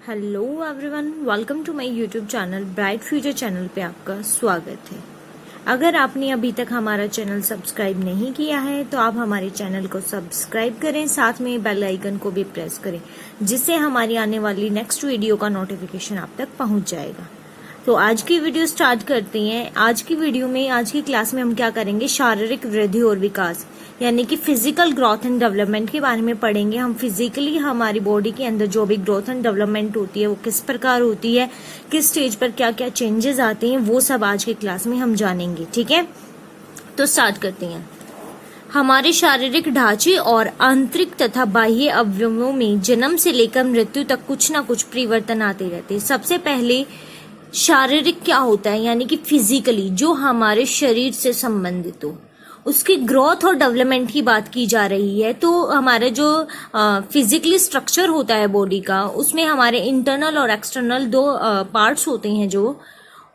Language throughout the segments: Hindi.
Hello everyone, welcome to my YouTube channel bright future channel पे आपका स्वागत है। अगर आपने अभी तक हमारा चैनल सब्सक्राइब नहीं किया है तो आप हमारे चैनल को सब्सक्राइब करें, साथ में बेल आइकन को भी प्रेस करें, जिससे हमारी आने वाली नेक्स्ट वीडियो का नोटिफिकेशन आप तक पहुंच जाएगा। तो आज की वीडियो स्टार्ट करते हैं। आज की वीडियो में, आज की क्लास में हम क्या करेंगे, शारीरिक वृद्धि और विकास यानी कि फिजिकल ग्रोथ एंड डेवलपमेंट के बारे में पढ़ेंगे। हम फिजिकली हमारी बॉडी के अंदर जो भी ग्रोथ एंड डेवलपमेंट होती है वो किस प्रकार होती है, किस स्टेज पर क्या क्या चेंजेस आते हैं, वो सब आज की क्लास में हम जानेंगे। ठीक है, तो स्टार्ट करते हैं। हमारे शारीरिक ढांचे और आंतरिक तथा बाह्य अवयवों में जन्म से लेकर मृत्यु तक कुछ ना कुछ परिवर्तन आते रहते हैं। सबसे पहले शारीरिक क्या होता है, यानी कि फिजिकली जो हमारे शरीर से संबंधित हो, उसकी ग्रोथ और डेवलपमेंट की बात की जा रही है। तो हमारे जो फिजिकली स्ट्रक्चर होता है बॉडी का, उसमें हमारे इंटरनल और एक्सटर्नल दो पार्ट्स होते हैं जो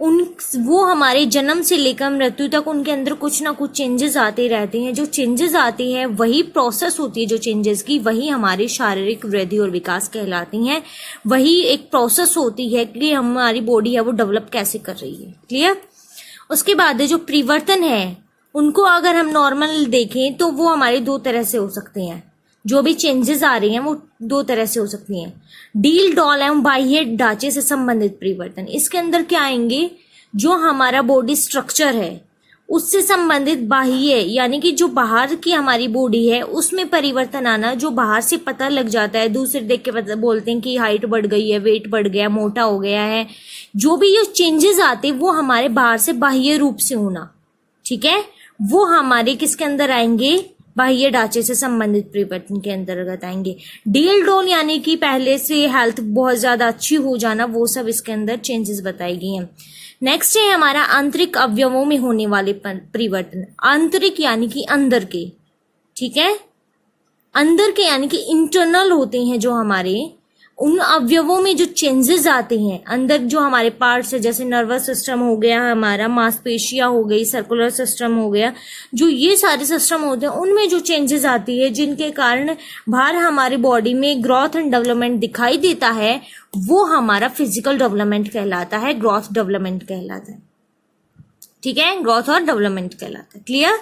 वो हमारे जन्म से लेकर मृत्यु तक उनके अंदर कुछ ना कुछ चेंजेस आते रहते हैं। जो चेंजेस आते हैं वही प्रोसेस होती है, जो चेंजेस की वही हमारी शारीरिक वृद्धि और विकास कहलाती हैं। वही एक प्रोसेस होती है कि हमारी बॉडी है वो डेवलप कैसे कर रही है। क्लियर। उसके बाद जो परिवर्तन है उनको अगर हम नॉर्मल देखें तो वो हमारे दो तरह से हो सकते हैं। जो भी चेंजेस आ रही हैं वो दो तरह से हो सकती हैं। डील डॉल एवं बाह्य ढांचे से संबंधित परिवर्तन, इसके अंदर क्या आएंगे, जो हमारा बॉडी स्ट्रक्चर है उससे संबंधित बाह्य यानी कि जो बाहर की हमारी बॉडी है उसमें परिवर्तन आना, जो बाहर से पता लग जाता है, दूसरे देख के पता बोलते हैं कि हाइट बढ़ गई है, वेट बढ़ गया, मोटा हो गया है। जो भी ये चेंजेस आते हैं वो हमारे बाहर से बाह्य रूप से होना, ठीक है, वो हमारे किसके अंदर आएंगे, बाह्य ढांचे से संबंधित परिवर्तन के अंतर्गत आएंगे। डील डोल यानी कि पहले से हेल्थ बहुत ज्यादा अच्छी हो जाना, वो सब इसके अंदर चेंजेस बताई गई हैं। नेक्स्ट है हमारा आंतरिक अवयवों में होने वाले परिवर्तन। आंतरिक यानी कि अंदर के, ठीक है, अंदर के यानी कि इंटरनल होते हैं जो हमारे, उन अवयवों में जो चेंजेस आते हैं अंदर, जो हमारे पार्ट्स है, जैसे नर्वस सिस्टम हो गया हमारा, मांसपेशियां हो गई, सर्कुलर सिस्टम हो गया, जो ये सारे सिस्टम होते हैं उनमें जो चेंजेस आती है, जिनके कारण बाहर हमारी बॉडी में ग्रोथ एंड डेवलपमेंट दिखाई देता है, वो हमारा फिजिकल डेवलपमेंट कहलाता है, ग्रोथ डेवलपमेंट कहलाता है। ठीक है, ग्रोथ और डेवलपमेंट कहलाता है। क्लियर।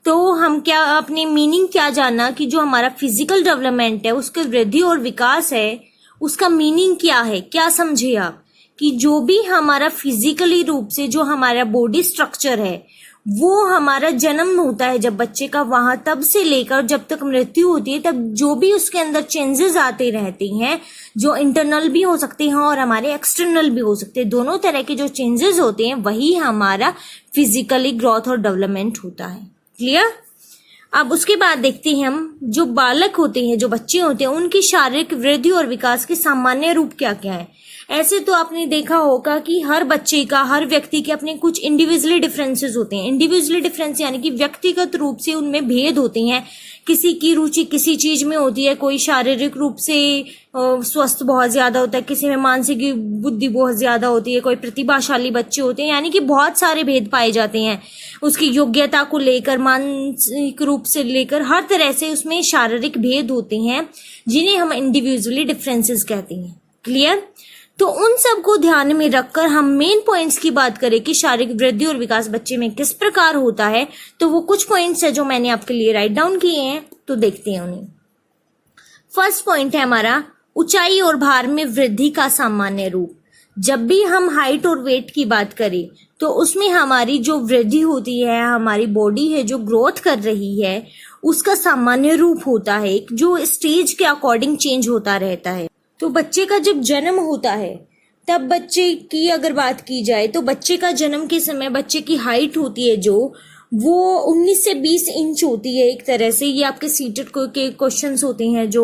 तो हम क्या अपने मीनिंग क्या जाना कि जो हमारा फिजिकल डेवलपमेंट है उसके वृद्धि और विकास है, उसका मीनिंग क्या है, क्या समझे आप कि जो भी हमारा फिजिकली रूप से जो हमारा बॉडी स्ट्रक्चर है वो हमारा जन्म होता है जब बच्चे का, वहां तब से लेकर जब तक मृत्यु होती है तब जो भी उसके अंदर चेंजेस आते रहते हैं, जो इंटरनल भी हो सकते हैं और हमारे एक्सटर्नल भी हो सकते हैं, दोनों तरह के जो चेंजेस होते हैं वही हमारा फिजिकली ग्रोथ और डेवलपमेंट होता है। क्लियर। अब उसके बाद देखते हैं हम, जो बालक होते हैं, जो बच्चे होते हैं, उनकी शारीरिक वृद्धि और विकास के सामान्य रूप क्या क्या है। ऐसे तो आपने देखा होगा कि हर बच्चे का, हर व्यक्ति के अपने कुछ इंडिविजुअली डिफरेंसेस होते हैं। इंडिविजुअली डिफरेंस यानी कि व्यक्तिगत रूप से उनमें भेद होते हैं। किसी की रुचि किसी चीज में होती है, कोई शारीरिक रूप से स्वस्थ बहुत ज्यादा होता है, किसी में मानसिक बुद्धि बहुत ज्यादा होती है, कोई प्रतिभाशाली बच्चे होते हैं, यानी कि बहुत सारे भेद पाए जाते हैं उसकी योग्यता को लेकर, मानसिक रूप से लेकर हर तरह से उसमें शारीरिक भेद होते हैं, जिन्हें हम इंडिविजुअली डिफरेंसेस कहते हैं। क्लियर। तो उन सब को ध्यान में रखकर हम मेन पॉइंट्स की बात करें कि शारीरिक वृद्धि और विकास बच्चे में किस प्रकार होता है, तो वो कुछ पॉइंट्स है जो मैंने आपके लिए राइट डाउन किए हैं, तो देखते हैं उन्हें। फर्स्ट पॉइंट है हमारा ऊंचाई और भार में वृद्धि का सामान्य रूप। जब भी हम हाइट और वेट की बात करें तो उसमें हमारी जो वृद्धि होती है, हमारी बॉडी है जो ग्रोथ कर रही है, उसका सामान्य रूप होता है जो स्टेज के अकॉर्डिंग चेंज होता रहता है। तो बच्चे का जब जन्म होता है तब बच्चे की अगर बात की जाए तो बच्चे का जन्म के समय बच्चे की हाइट होती है जो वो 19 से 20 इंच होती है। एक तरह से ये आपके सीटेड के क्वेश्चंस होते हैं जो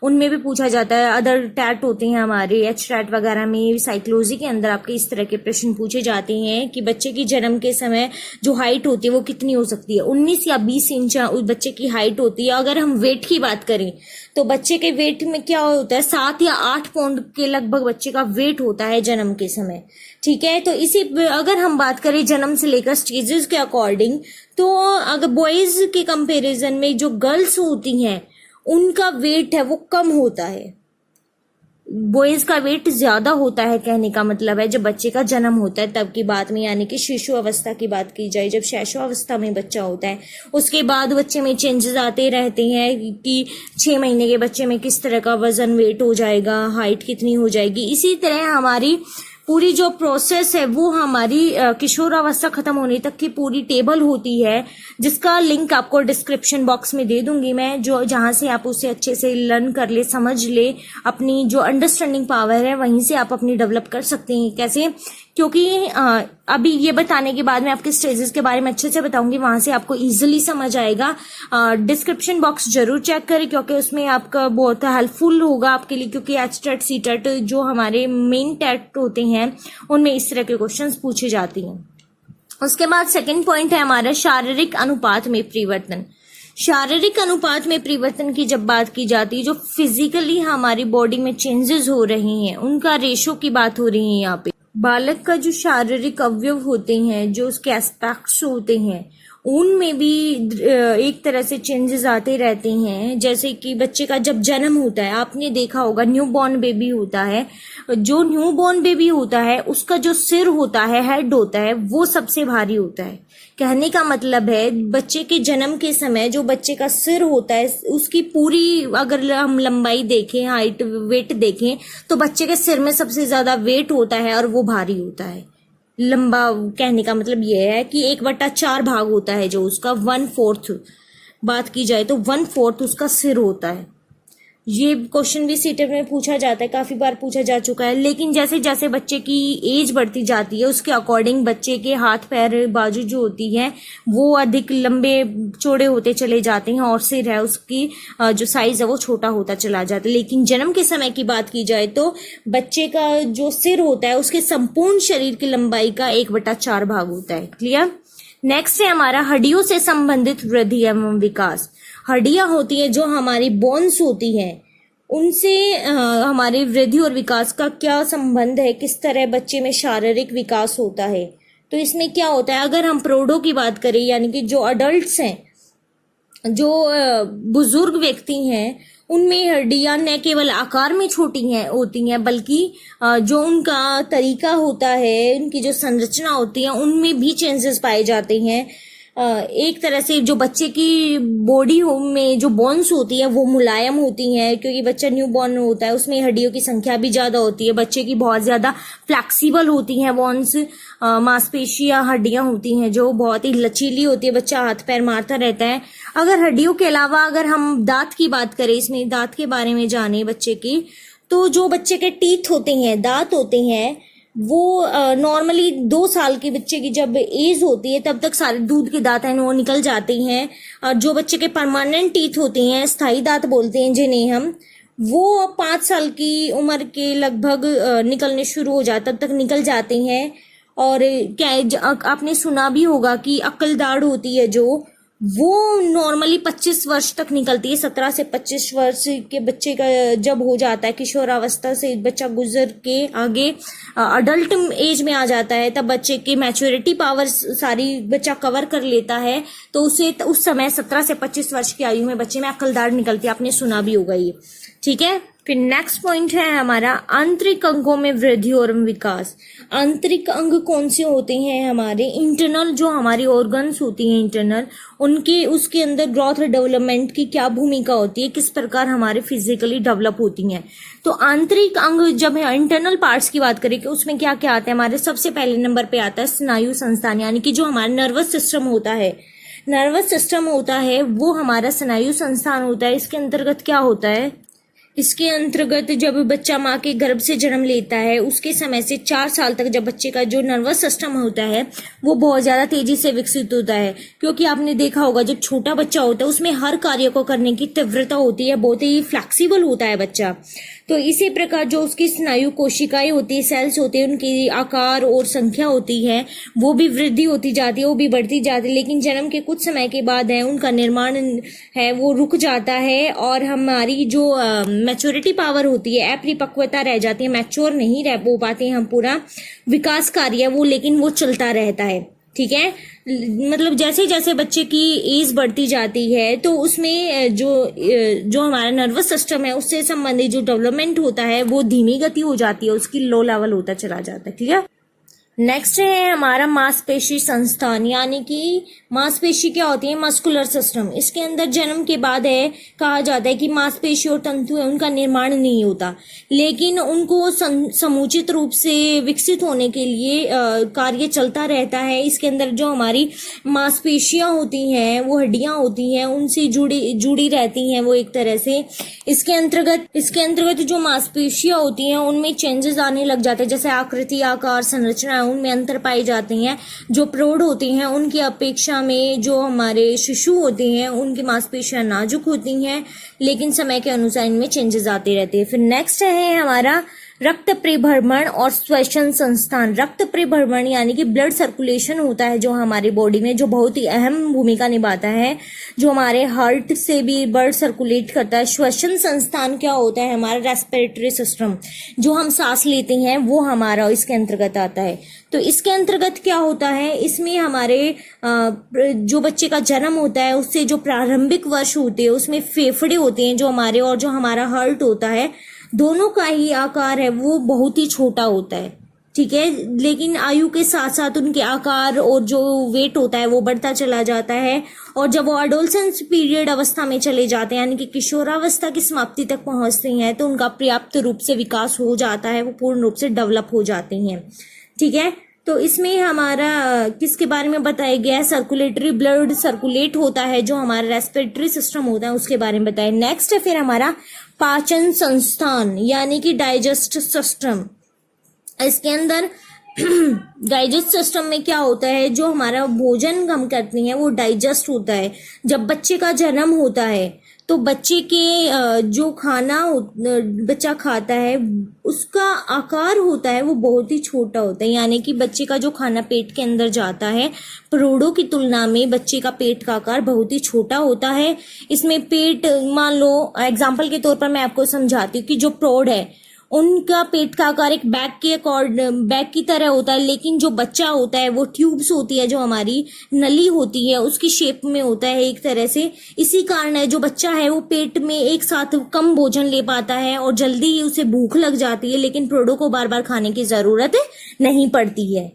उनमें भी पूछा जाता है। अदर टैट होते हैं हमारे एच टैट वगैरह में, साइकोलॉजी के अंदर आपके इस तरह के प्रश्न पूछे जाते हैं कि बच्चे की जन्म के समय जो हाइट होती है वो कितनी हो सकती है। 19 या 20 इंच बच्चे की हाइट होती है। अगर हम वेट की बात करें तो बच्चे के वेट में क्या होता है, 7 या 8 पाउंड के लगभग बच्चे का वेट होता है जन्म के समय। ठीक है, तो इसी अगर हम बात करें जन्म से लेकर स्टेजेस के अकॉर्डिंग, तो अगर बॉयज के कंपैरिजन में जो गर्ल्स होती हैं उनका वेट है वो कम होता है। बॉयज का वेट ज्यादा होता है, कहने का मतलब है जब बच्चे का जन्म होता है तब की बात में, यानी कि शिशु अवस्था की बात की जाए, जब शैशव अवस्था में बच्चा होता है उसके बाद बच्चे में चेंजेस आते रहते हैं कि 6 महीने के बच्चे में किस तरह का वजन वेट हो जाएगा, हाइट कितनी हो जाएगी। इसी तरह हमारी पूरी जो प्रोसेस है वो हमारी किशोरावस्था खत्म होने तक की पूरी टेबल होती है, जिसका लिंक आपको डिस्क्रिप्शन बॉक्स में दे दूंगी मैं, जो जहां से आप उसे अच्छे से लर्न कर ले, समझ ले, अपनी जो अंडरस्टैंडिंग पावर है वहीं से आप अपनी डेवलप कर सकते हैं। कैसे? क्योंकि अभी ये बताने के बाद मैं आपके स्टेजेस के बारे में अच्छे से बताऊंगी, वहां से आपको इजीली समझ आएगा। डिस्क्रिप्शन बॉक्स जरूर चेक करें क्योंकि उसमें आपका बहुत हेल्पफुल होगा आपके लिए, क्योंकि HTET CTET जो हमारे मेन टेट होते हैं उनमें इस तरह के क्वेश्चंस पूछे जाते हैं। उसके बाद सेकंड पॉइंट है हमारा शारीरिक अनुपात में परिवर्तन। शारीरिक अनुपात में परिवर्तन की जब बात की जाती है, जो फिजिकली हमारी बॉडी में चेंजेस हो रहे हैं उनका रेशो की बात हो रही है यहाँ पे। बालक का जो शारीरिक अवयव होते हैं, जो उसके एस्पेक्ट्स होते हैं, उनमें भी एक तरह से चेंजेस आते रहते हैं। जैसे कि बच्चे का जब जन्म होता है, आपने देखा होगा न्यू बॉर्न बेबी होता है, जो न्यू बॉर्न बेबी होता है उसका जो सिर होता है, हेड होता है, वो सबसे भारी होता है। कहने का मतलब है बच्चे के जन्म के समय जो बच्चे का सिर होता है उसकी पूरी अगर हम लंबाई देखें, हाइट वेट देखें, तो बच्चे के सिर में सबसे ज्यादा वेट होता है और वो भारी होता है। लंबा कहने का मतलब ये है कि 1/4 भाग होता है जो उसका 1/4 बात की जाए तो 1/4 उसका सिर होता है। ये क्वेश्चन भी सीटेट में पूछा जाता है, काफी बार पूछा जा चुका है। लेकिन जैसे जैसे बच्चे की एज बढ़ती जाती है उसके अकॉर्डिंग बच्चे के हाथ पैर बाजू जो होती है वो अधिक लंबे चौड़े होते चले जाते हैं और सिर है उसकी जो साइज है वो छोटा होता चला जाता है। लेकिन जन्म के समय की बात की जाए तो बच्चे का जो सिर होता है उसके संपूर्ण शरीर की लंबाई का 1/4 भाग होता है। क्लियर? नेक्स्ट है हमारा हड्डियों से संबंधित वृद्धि एवं विकास। हड्डियां होती है जो हमारी बोन्स होती है, उनसे हमारी वृद्धि और विकास का क्या संबंध है, किस तरह बच्चे में शारीरिक विकास होता है। तो इसमें क्या होता है, अगर हम प्रौढ़ों की बात करें यानी कि जो अडल्ट्स हैं, जो बुजुर्ग व्यक्ति हैं, उनमें हड्डियां न केवल आकार में छोटी हैं होती हैं बल्कि जो उनका तरीका होता है, उनकी जो संरचना होती है उनमें भी चेंजेस पाए जाते हैं। एक तरह से जो बच्चे की बॉडी में जो बोन्स होती है वो मुलायम होती हैं, क्योंकि बच्चा न्यू बॉर्न होता है उसमें हड्डियों की संख्या भी ज्यादा होती है। बच्चे की बहुत ज्यादा फ्लेक्सिबल होती हैं बोन्स, मांसपेशियां हड्डियां होती हैं जो बहुत ही लचीली होती है, बच्चा हाथ पैर मारता रहता है। अगर हड्डियों के अलावा अगर हम दांत की बात करें, इसमें दांत के बारे में जाने बच्चे की, तो जो बच्चे के टीथ होते हैं, दांत होते हैं, वो नॉर्मली 2 साल के बच्चे की जब एज होती है तब तक सारे दूध के दांत हैं वो निकल जाते हैं। और जो बच्चे के परमानेंट टीथ होते हैं, स्थायी दांत बोलते हैं जिन्हें हम, वो 5 साल की उम्र के लगभग निकलने शुरू हो जाते तब तक निकल जाते हैं। और क्या आपने सुना भी होगा कि अक्ल दाढ़ होती है जो, वो नॉर्मली 25 वर्ष तक निकलती है। 17 से 25 वर्ष के बच्चे का जब हो जाता है, किशोरावस्था से बच्चा गुजर के आगे अडल्ट एज में आ जाता है, तब बच्चे की मैच्योरिटी पावर सारी बच्चा कवर कर लेता है, तो उसे उस समय 17 से 25 वर्ष की आयु में बच्चे में अक्लदाढ़ निकलती है। आपने सुना भी होगा ये, ठीक है। फिर नेक्स्ट पॉइंट है हमारा आंतरिक अंगों में वृद्धि और विकास। आंतरिक अंग कौन से होते हैं हमारे? इंटरनल जो हमारी ऑर्गन्स होती हैं इंटरनल, उनके उसके अंदर ग्रोथ और डेवलपमेंट की क्या भूमिका होती है, किस प्रकार हमारे फिजिकली डेवलप होती हैं। तो आंतरिक अंग जब है इंटरनल पार्ट्स की बात करें कि उसमें क्या क्या आता है, हमारे सबसे पहले नंबर पे आता है स्नायु संस्थान, यानी कि जो हमारा नर्वस सिस्टम होता है, नर्वस सिस्टम होता है वो हमारा स्नायु संस्थान होता है। इसके अंतर्गत क्या होता है, इसके अंतर्गत जब बच्चा माँ के गर्भ से जन्म लेता है उसके समय से 4 साल तक जब बच्चे का जो नर्वस सिस्टम होता है वो बहुत ज्यादा तेजी से विकसित होता है। क्योंकि आपने देखा होगा जब छोटा बच्चा होता है उसमें हर कार्य को करने की तीव्रता होती है, बहुत ही फ्लेक्सिबल होता है बच्चा। तो इसी प्रकार जो उसकी स्नायु कोशिकाएं होती है, सेल्स होते हैं, उनकी आकार और संख्या होती है वो भी वृद्धि होती जाती है, वो भी बढ़ती जाती है। लेकिन जन्म के कुछ समय के बाद है उनका निर्माण है वो रुक जाता है और हमारी जो मैच्योरिटी पावर होती है, अपरिपक्वता रह जाती है, मैच्योर नहीं रह हो पाते हैं हम, पूरा विकास कार्य वो लेकिन वो चलता रहता है। ठीक है। मतलब जैसे जैसे बच्चे की एज बढ़ती जाती है तो उसमें जो हमारा नर्वस सिस्टम है उससे संबंधित जो डेवलपमेंट होता है वो धीमी गति हो जाती है, उसकी लो लेवल होता चला जाता है। ठीक है। नेक्स्ट है हमारा मांसपेशी संस्थान, यानी कि मांसपेशी क्या होती है, मस्कुलर सिस्टम। इसके अंदर जन्म के बाद है कहा जाता है कि मांसपेशी और तंतु है उनका निर्माण नहीं होता, लेकिन उनको समुचित रूप से विकसित होने के लिए कार्य चलता रहता है। इसके अंदर जो हमारी मांसपेशियां होती हैं वो हड्डियां होती हैं उनसे जुड़ी रहती हैं वो एक तरह से। इसके अंतर्गत जो मांसपेशियां होती हैं उनमें चेंजेस आने लग जाते हैं, जैसे आकृति, आकार, संरचना, उनमें अंतर पाई जाती हैं। जो प्रौढ़ होती हैं उनकी अपेक्षा में जो हमारे शिशु होते हैं उनकी मांसपेशियां नाजुक होती हैं, लेकिन समय के अनुसार इनमें चेंजेस आते रहते हैं। फिर नेक्स्ट है हमारा रक्त परिभ्रमण और श्वसन संस्थान। रक्त परिभ्रमण यानी कि ब्लड सर्कुलेशन होता है जो हमारी बॉडी में, जो बहुत ही अहम भूमिका निभाता है, जो हमारे हार्ट से भी ब्लड सर्कुलेट करता है। श्वसन संस्थान क्या होता है, हमारा रेस्पिरेटरी सिस्टम, जो हम सांस लेते हैं वो हमारा इसके अंतर्गत आता है। तो इसके अंतर्गत क्या होता है, इसमें हमारे जो बच्चे का जन्म होता है उससे जो प्रारंभिक वर्ष होते हैं उसमें फेफड़े होते हैं जो हमारे, और जो हमारा हार्ट होता है, दोनों का ही आकार है वो बहुत ही छोटा होता है। ठीक है। लेकिन आयु के साथ साथ उनके आकार और जो वेट होता है वो बढ़ता चला जाता है, और जब वो एडोलसेंस पीरियड अवस्था में चले जाते हैं यानी कि किशोरावस्था की समाप्ति तक पहुंचते हैं तो उनका पर्याप्त रूप से विकास हो जाता है, वो पूर्ण रूप से डेवलप हो जाते हैं। ठीक है। तो इसमें हमारा किसके बारे में बताया गया है, सर्कुलेटरी, ब्लड सर्कुलेट होता है जो हमारा रेस्पिरेटरी सिस्टम होता है उसके बारे में बताया। नेक्स्ट है फिर हमारा पाचन संस्थान यानी कि डाइजेस्ट सिस्टम। इसके अंदर डाइजेस्ट सिस्टम में क्या होता है, जो हमारा भोजन हम करते हैं वो डाइजेस्ट होता है। जब बच्चे का जन्म होता है तो बच्चे के जो खाना बच्चा खाता है उसका आकार होता है वो बहुत ही छोटा होता है, यानी कि बच्चे का जो खाना पेट के अंदर जाता है प्रौढ़ों की तुलना में बच्चे का पेट का आकार बहुत ही छोटा होता है। इसमें पेट, मान लो एग्जाम्पल के तौर पर मैं आपको समझाती हूँ कि जो प्रौढ़ है उनका पेट का आकार एक बैग की तरह होता है, लेकिन जो बच्चा होता है वो ट्यूब्स होती है, जो हमारी नली होती है उसकी शेप में होता है एक तरह से। इसी कारण है जो बच्चा है वो पेट में एक साथ कम भोजन ले पाता है और जल्दी ही उसे भूख लग जाती है, लेकिन प्रौढ़ों को बार बार खाने की जरूरत नहीं पड़ती है।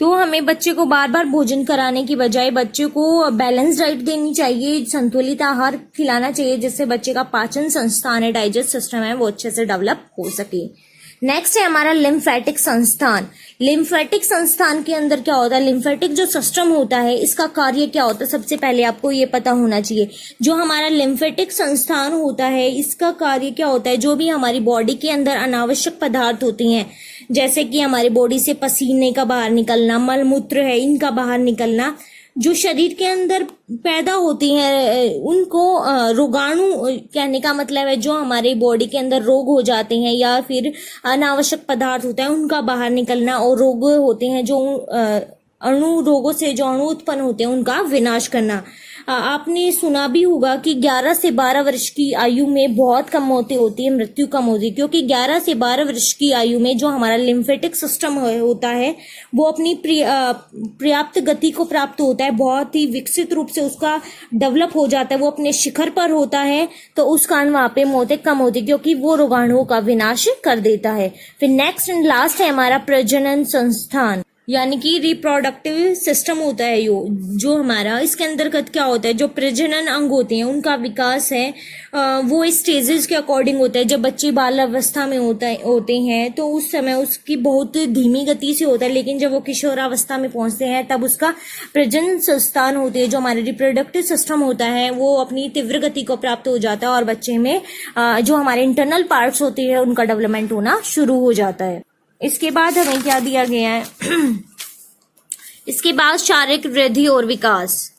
तो हमें बच्चे को बार बार भोजन कराने की बजाय बच्चे को बैलेंस डाइट देनी चाहिए, संतुलित आहार खिलाना चाहिए, जिससे बच्चे का पाचन संस्थान है, डाइजेस्ट सिस्टम है, वो अच्छे से डेवलप हो सके। नेक्स्ट है हमारा लिम्फेटिक संस्थान। लिम्फेटिक संस्थान के अंदर क्या होता है, लिम्फेटिक जो सिस्टम होता है इसका कार्य क्या होता है, सबसे पहले आपको ये पता होना चाहिए। जो हमारा लिम्फेटिक संस्थान होता है इसका कार्य क्या होता है, जो भी हमारी बॉडी के अंदर अनावश्यक पदार्थ होती हैं, जैसे कि हमारी बॉडी से पसीने का बाहर निकलना, मल मूत्र है इनका बाहर निकलना, जो शरीर के अंदर पैदा होती हैं उनको रोगाणु, कहने का मतलब है जो हमारे बॉडी के अंदर रोग हो जाते हैं या फिर अनावश्यक पदार्थ होता है उनका बाहर निकलना, और रोग होते हैं जो अणु, रोगों से जो अणु उत्पन्न होते हैं उनका विनाश करना। आपने सुना भी होगा कि 11 से 12 वर्ष की आयु में बहुत कम मौतें होती है, मृत्यु कम होती है, क्योंकि 11 से 12 वर्ष की आयु में जो हमारा लिम्फेटिक सिस्टम होता है वो अपनी पर्याप्त गति को प्राप्त होता है, बहुत ही विकसित रूप से उसका डेवलप हो जाता है, वो अपने शिखर पर होता है, तो उस कारण वहां पे मौतें कम होती है क्योंकि वो रोगाणुओं का विनाश कर देता है। फिर नेक्स्ट एंड लास्ट है हमारा प्रजनन संस्थान, यानी कि रिप्रोडक्टिव सिस्टम होता है जो हमारा, इसके अंतर्गत क्या होता है, जो प्रजनन अंग होते हैं उनका विकास है वो स्टेजेस के अकॉर्डिंग होता है। जब बच्चे बाल अवस्था में होते हैं तो उस समय उसकी बहुत धीमी गति से होता है, लेकिन जब वो किशोरावस्था में पहुंचते हैं तब उसका प्रजनन संस्थान होते हैं, जो हमारे रिप्रोडक्टिव सिस्टम होता है वो अपनी तीव्र गति को प्राप्त हो जाता है और बच्चे में जो हमारे इंटरनल पार्ट्स होते हैं उनका डेवलपमेंट होना शुरू हो जाता है। इसके बाद हमें क्या दिया गया है इसके बाद शारीरिक वृद्धि और विकास।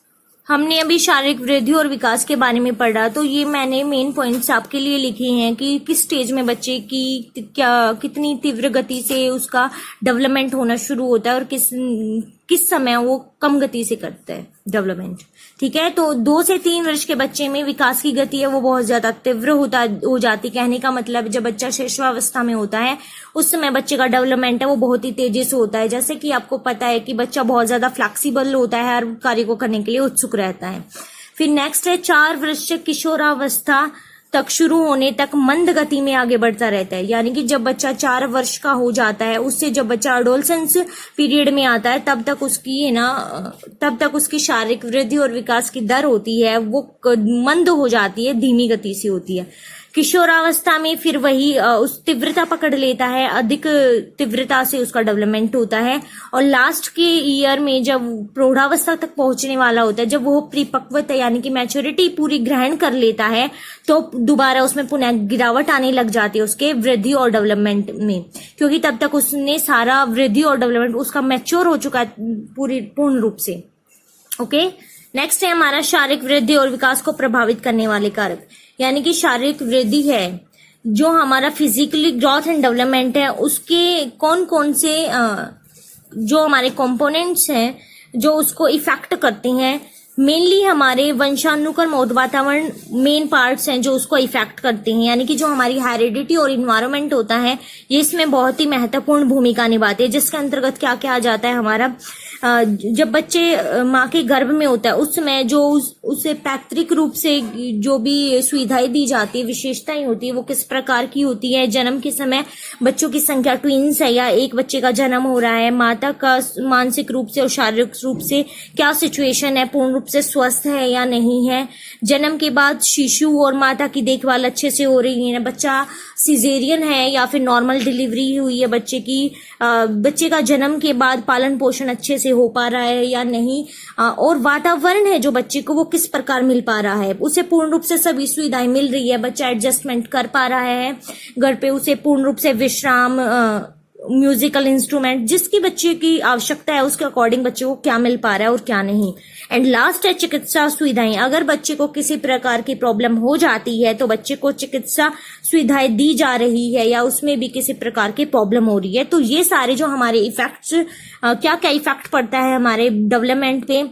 हमने अभी शारीरिक वृद्धि और विकास के बारे में पढ़ा, तो ये मैंने मेन पॉइंट्स आपके लिए लिखे हैं कि किस स्टेज में बच्चे की कितनी तीव्र गति से उसका डेवलपमेंट होना शुरू होता है और किस समय वो कम गति से करता है डेवलपमेंट। ठीक है, तो 2 से 3 वर्ष के बच्चे में विकास की गति है वो बहुत ज्यादा तीव्र हो जाती। कहने का मतलब जब बच्चा शिशुअवस्था में होता है उस समय बच्चे का डेवलपमेंट है वो बहुत ही तेजी से होता है। जैसे कि आपको पता है कि बच्चा बहुत ज्यादा फ्लेक्सिबल होता है, हर कार्य को करने के लिए उत्सुक रहता है। फिर नेक्स्ट है 4 वर्ष से किशोरावस्था तक शुरू होने तक मंद गति में आगे बढ़ता रहता है। यानी कि जब बच्चा 4 वर्ष का हो जाता है उससे जब बच्चा एडोलसेंस पीरियड में आता है तब तक उसकी शारीरिक वृद्धि और विकास की दर होती है वो मंद हो जाती है, धीमी गति से होती है। किशोरावस्था में फिर वही उस तीव्रता पकड़ लेता है, अधिक तीव्रता से उसका डेवलपमेंट होता है। और लास्ट के ईयर में जब प्रौढ़ावस्था तक पहुंचने वाला होता है, जब वो परिपक्वता यानी कि मैच्योरिटी पूरी ग्रहण कर लेता है तो दोबारा उसमें पुनः गिरावट आने लग जाती है उसके वृद्धि और डेवलपमेंट में, क्योंकि तब तक उसने सारा वृद्धि और डेवलपमेंट उसका मैच्योर हो चुका है पूर्ण रूप से। ओके, नेक्स्ट है हमारा शारीरिक वृद्धि और विकास को प्रभावित करने वाले कारक। यानी कि शारीरिक वृद्धि है जो हमारा फिजिकली ग्रोथ एंड डेवलपमेंट है उसके कौन कौन से जो हमारे कंपोनेंट्स हैं जो उसको इफेक्ट करते हैं। मेनली हमारे वंशानुक्रम और वातावरण मेन पार्ट्स हैं जो उसको इफेक्ट करते हैं। यानी कि जो हमारी हेरिडिटी और इन्वायरमेंट होता है ये इसमें बहुत ही महत्वपूर्ण भूमिका निभाते हैं, जिसके अंतर्गत क्या क्या आ जाता है हमारा जब बच्चे माँ के गर्भ में होता है उस समय जो उसे पैतृक रूप से जो भी सुविधाएं दी जाती है, विशेषताएं होती है वो किस प्रकार की होती है। जन्म के समय बच्चों की संख्या ट्विंस है या एक बच्चे का जन्म हो रहा है, माता का मानसिक रूप से और शारीरिक रूप से क्या सिचुएशन है, पूर्ण रूप से स्वस्थ है या नहीं है। जन्म के बाद शिशु और माता की देखभाल अच्छे से हो रही है, बच्चा सिजेरियन है या फिर नॉर्मल डिलीवरी हुई है बच्चे की, बच्चे का जन्म के बाद पालन पोषण अच्छे से हो पा रहा है या नहीं, और वातावरण है जो बच्चे को वो किस प्रकार मिल पा रहा है, उसे पूर्ण रूप से सभी सुविधाएं मिल रही है, बच्चा एडजस्टमेंट कर पा रहा है घर पे, उसे पूर्ण रूप से विश्राम, म्यूजिकल इंस्ट्रूमेंट जिसकी बच्चे की आवश्यकता है उसके अकॉर्डिंग बच्चे को क्या मिल पा रहा है और क्या नहीं। एंड लास्ट है चिकित्सा सुविधाएं। अगर बच्चे को किसी प्रकार की प्रॉब्लम हो जाती है तो बच्चे को चिकित्सा सुविधाएं दी जा रही है या उसमें भी किसी प्रकार की प्रॉब्लम हो रही है। तो ये सारे जो हमारे इफेक्ट्स क्या क्या इफेक्ट पड़ता है हमारे डेवलपमेंट पे।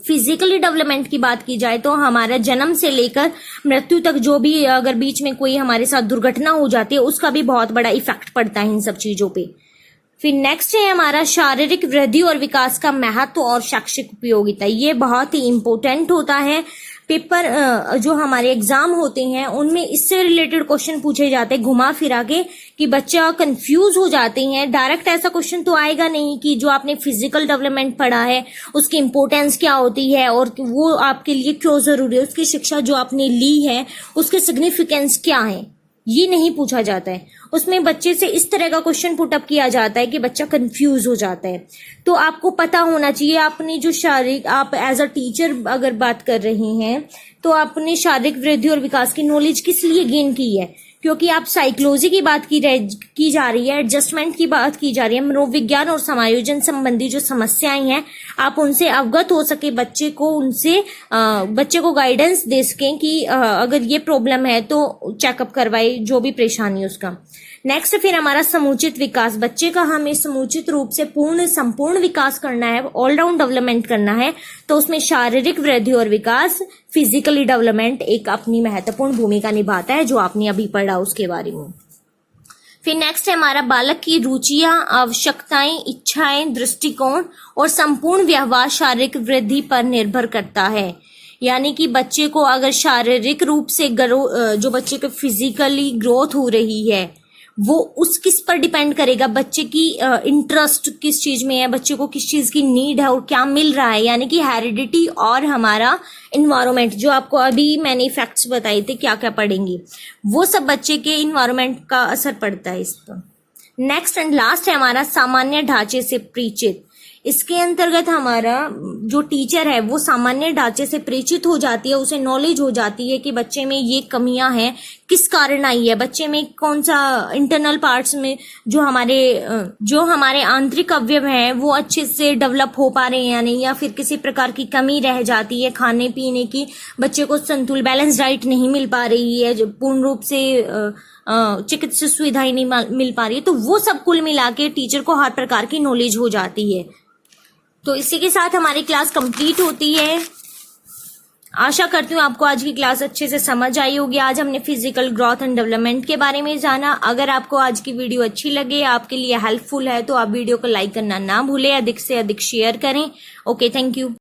फिजिकली डेवलपमेंट की बात की जाए तो हमारा जन्म से लेकर मृत्यु तक जो भी अगर बीच में कोई हमारे साथ दुर्घटना हो जाती है उसका भी बहुत बड़ा इफेक्ट पड़ता है इन सब चीजों पे। फिर नेक्स्ट है हमारा शारीरिक वृद्धि और विकास का महत्व और शैक्षिक उपयोगिता। ये बहुत ही इंपॉर्टेंट होता है। पेपर जो हमारे एग्जाम होते हैं उनमें इससे रिलेटेड क्वेश्चन पूछे जाते हैं घुमा फिरा के कि बच्चा कंफ्यूज हो जाते हैं। डायरेक्ट ऐसा क्वेश्चन तो आएगा नहीं कि जो आपने फिजिकल डेवलपमेंट पढ़ा है उसकी इंपॉर्टेंस क्या होती है और वो आपके लिए क्यों जरूरी है, उसकी शिक्षा जो आपने ली है उसके सिग्निफिकेंस क्या है, ये नहीं पूछा जाता है। उसमें बच्चे से इस तरह का क्वेश्चन पुटअप किया जाता है कि बच्चा कंफ्यूज हो जाता है। तो आपको पता होना चाहिए अपनी जो शारीरिक, आप एज अ टीचर अगर बात कर रहे हैं तो आपने शारीरिक वृद्धि और विकास की नॉलेज किस लिए गेन की है, क्योंकि आप साइकोलॉजी की बात की जा रही है, एडजस्टमेंट की बात की जा रही है, मनोविज्ञान और समायोजन संबंधी जो समस्याएं हैं आप उनसे अवगत हो सके, बच्चे को गाइडेंस दे सकें कि अगर ये प्रॉब्लम है तो चेकअप करवाए जो भी परेशानी है उसका। नेक्स्ट फिर हमारा समुचित विकास। बच्चे का हमें समुचित रूप से संपूर्ण विकास करना है, ऑलराउंड डेवलपमेंट करना है, तो उसमें शारीरिक वृद्धि और विकास, फिजिकली डेवलपमेंट एक अपनी महत्वपूर्ण भूमिका निभाता है जो आपने अभी पढ़ा उसके बारे में। फिर नेक्स्ट है हमारा बालक की रुचियां, आवश्यकताएं, इच्छाएं, दृष्टिकोण और संपूर्ण व्यवहार शारीरिक वृद्धि पर निर्भर करता है। यानी कि बच्चे को अगर शारीरिक रूप से जो बच्चे को फिजिकली ग्रोथ हो रही है वो उस किस पर डिपेंड करेगा, बच्चे की इंटरेस्ट किस चीज में है, बच्चे को किस चीज की नीड है और क्या मिल रहा है। यानी कि हेरिडिटी और हमारा इन्वायरमेंट जो आपको अभी मैंने फैक्ट्स बताए थे क्या क्या पढ़ेंगे, वो सब बच्चे के इन्वायरमेंट का असर पड़ता है इस पर। नेक्स्ट एंड लास्ट है हमारा सामान्य ढांचे से परिचित। इसके अंतर्गत हमारा जो टीचर है वो सामान्य ढांचे से परिचित हो जाती है, उसे नॉलेज हो जाती है कि बच्चे में ये कमियां हैं, किस कारण आई है, बच्चे में कौन सा इंटरनल पार्ट्स में जो हमारे आंतरिक अवयव हैं वो अच्छे से डेवलप हो पा रहे हैं या नहीं, या फिर किसी प्रकार की कमी रह जाती है खाने पीने की, बच्चे को संतुलित बैलेंस डाइट नहीं मिल पा रही है, जो पूर्ण रूप से चिकित्सा सुविधाएं नहीं मिल पा रही है। तो वो सब कुल मिला के टीचर को हर प्रकार की नॉलेज हो जाती है। तो इसी के साथ हमारी क्लास कंप्लीट होती है। आशा करती हूँ आपको आज की क्लास अच्छे से समझ आई होगी। आज हमने फिजिकल ग्रोथ एंड डेवलपमेंट के बारे में जाना। अगर आपको आज की वीडियो अच्छी लगे, आपके लिए हेल्पफुल है, तो आप वीडियो को लाइक करना ना भूलें, अधिक से अधिक शेयर करें। Okay, thank you.